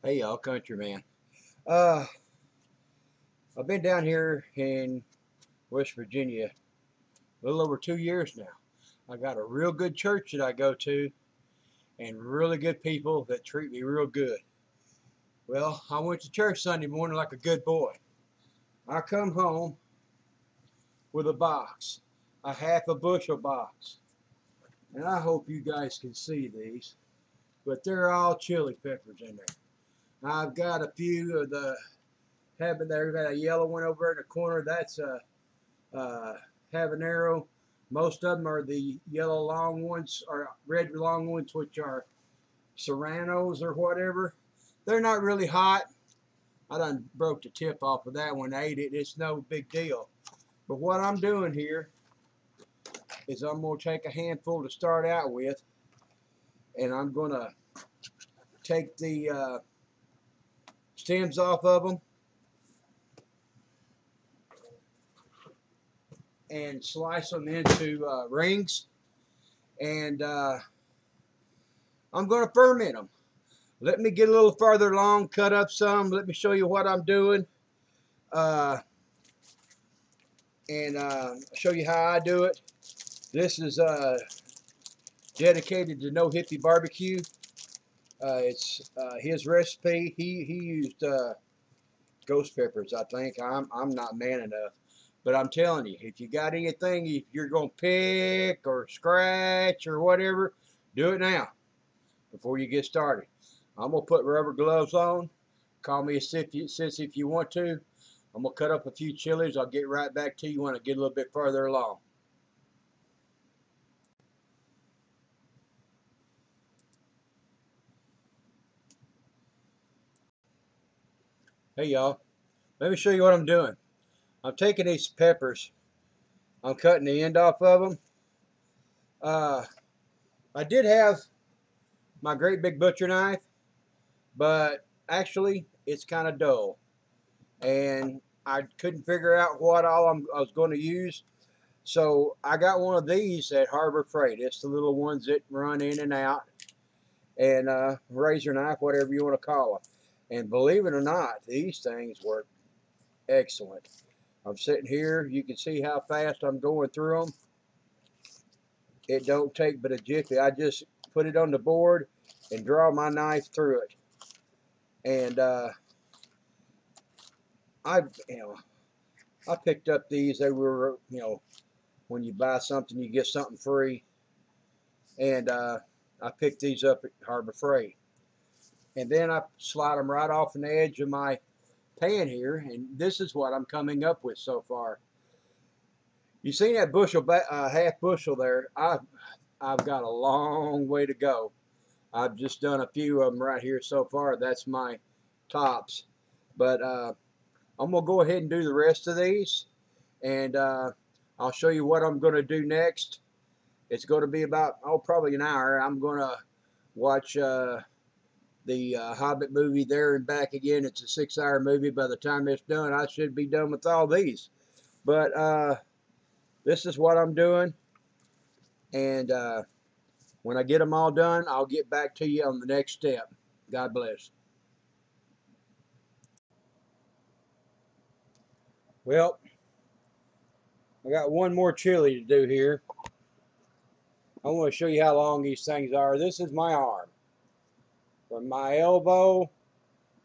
Hey y'all, countryman. Uh, I've been down here in West Virginia a little over 2 years now. I got a real good church that I go to and really good people that treat me real good. Well, I went to church Sunday morning like a good boy. I come home with a box, a half a bushel box. And I hope you guys can see these, but they're all chili peppers in there. I've got a few of the having there, got a yellow one over in the corner. That's a habanero. Most of them are the yellow long ones or red long ones, which are serranos or whatever. They're not really hot. I done broke the tip off of that one, ate it. It's no big deal. But what I'm doing here is I'm going to take a handful to start out with, and I'm going to take the stems off of them and slice them into rings, and I'm going to ferment them. Let me get a little farther along, cut up some. Let me show you what I'm doing, and show you how I do it. This is dedicated to No Hippie Barbecue. It's his recipe. He used ghost peppers, I think. I'm not man enough. But I'm telling you, if you got anything you're going to pick or scratch or whatever, do it now before you get started. I'm going to put rubber gloves on. Call me a sissy if you want to. I'm going to cut up a few chilies. I'll get right back to you when I get a little bit further along. Hey y'all, let me show you what I'm doing. I'm taking these peppers. I'm cutting the end off of them. I did have my great big butcher knife, but actually it's kind of dull. And I couldn't figure out what all I was going to use. So I got one of these at Harbor Freight. It's the little ones that run in and out. And razor knife, whatever you want to call them. And believe it or not, these things work excellent. I'm sitting here. You can see how fast I'm going through them. It don't take but a jiffy. I just put it on the board and draw my knife through it. And I picked up these. They were, when you buy something, you get something free. And I picked these up at Harbor Freight. And then I slide them right off the edge of my pan here. And this is what I'm coming up with so far. You see that bushel, half bushel there? I've got a long way to go. I've just done a few of them right here so far. That's my tops. But I'm going to go ahead and do the rest of these. And I'll show you what I'm going to do next. It's going to be about, probably an hour. I'm going to watch the Hobbit movie there and back again. It's a 6-hour movie. By the time it's done, I should be done with all these. But this is what I'm doing. And when I get them all done, I'll get back to you on the next step. God bless. Well, I got one more chili to do here. I want to show you how long these things are. This is my arm. From my elbow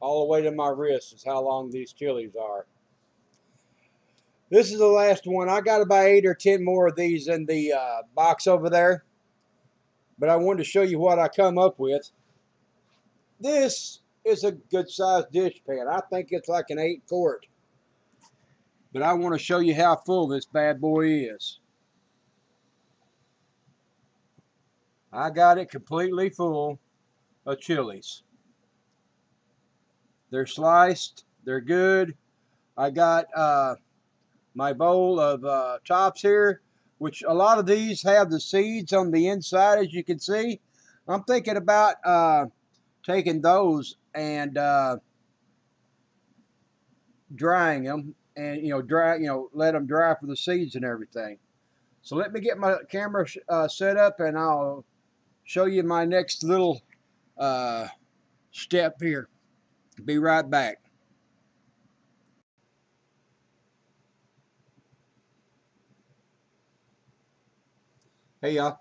all the way to my wrist is how long these chilies are. This is the last one. I got about 8 or 10 more of these in the box over there. But I wanted to show you what I come up with. This is a good sized dish pan. I think it's like an 8-quart. But I want to show you how full this bad boy is. I got it completely full of chilies. They're sliced. They're good. I got my bowl of tops here, which a lot of these have the seeds on the inside, as you can see. I'm thinking about taking those and drying them, and let them dry for the seeds and everything. So let me get my camera set up, and I'll show you my next little step here. Be right back. Hey y'all,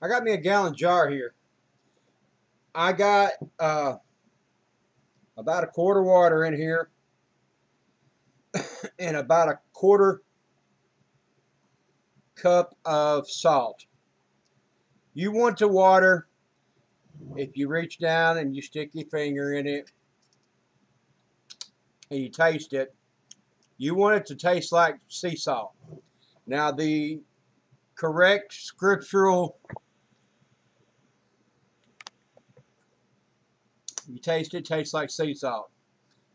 I got me a gallon jar here. I got about a quart of water in here and about a quarter cup of salt. You want the water, if you reach down and you stick your finger in it and you taste it, you want it to taste like sea salt. Now the correct scriptural, you taste it, tastes like sea salt.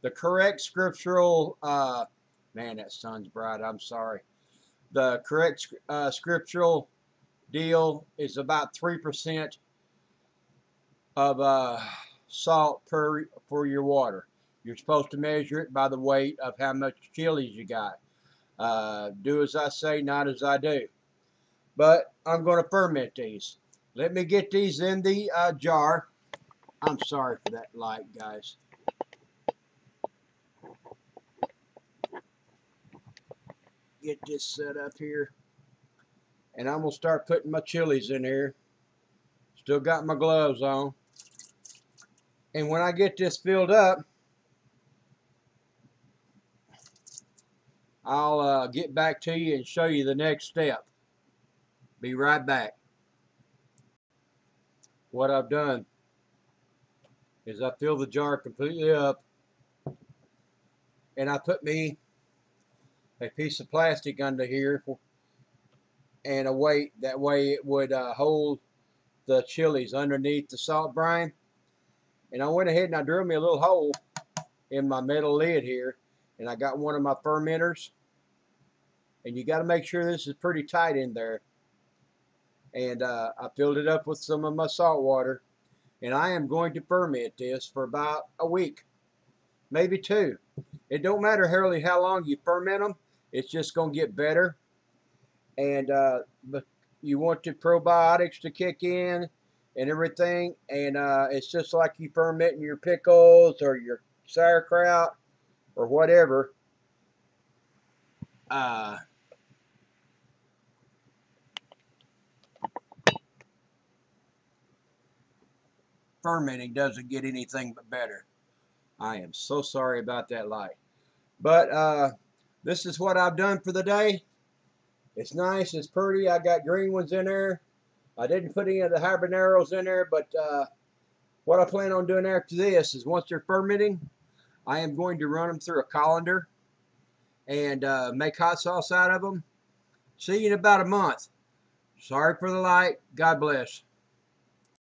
The correct scriptural, man, that sun's bright, I'm sorry. The correct scriptural deal is about 3% of salt for your water. You're supposed to measure it by the weight of how much chilies you got. Do as I say, not as I do. But I'm going to ferment these. Let me get these in the jar. I'm sorry for that light, guys. Get this set up here. And I'm going to start putting my chilies in here. Still got my gloves on. And when I get this filled up, I'll get back to you and show you the next step. Be right back. What I've done is I fill the jar completely up and I put me a piece of plastic under here and a weight. That way it would hold the chilies underneath the salt brine. And I went ahead and I drilled me a little hole in my metal lid here, and I got one of my fermenters. And you got to make sure this is pretty tight in there. And I filled it up with some of my salt water, and I am going to ferment this for about a week, maybe 2. It don't matter really how long you ferment them, it's just going to get better. And but you want the probiotics to kick in and everything, and it's just like you fermenting your pickles or your sauerkraut or whatever. Fermenting doesn't get anything but better. I am so sorry about that light. But this is what I've done for the day. It's nice, it's pretty. I got green ones in there. I didn't put any of the habaneros in there, but what I plan on doing after this is once they're fermenting, I am going to run them through a colander and make hot sauce out of them. See you in about a month. Sorry for the light. God bless.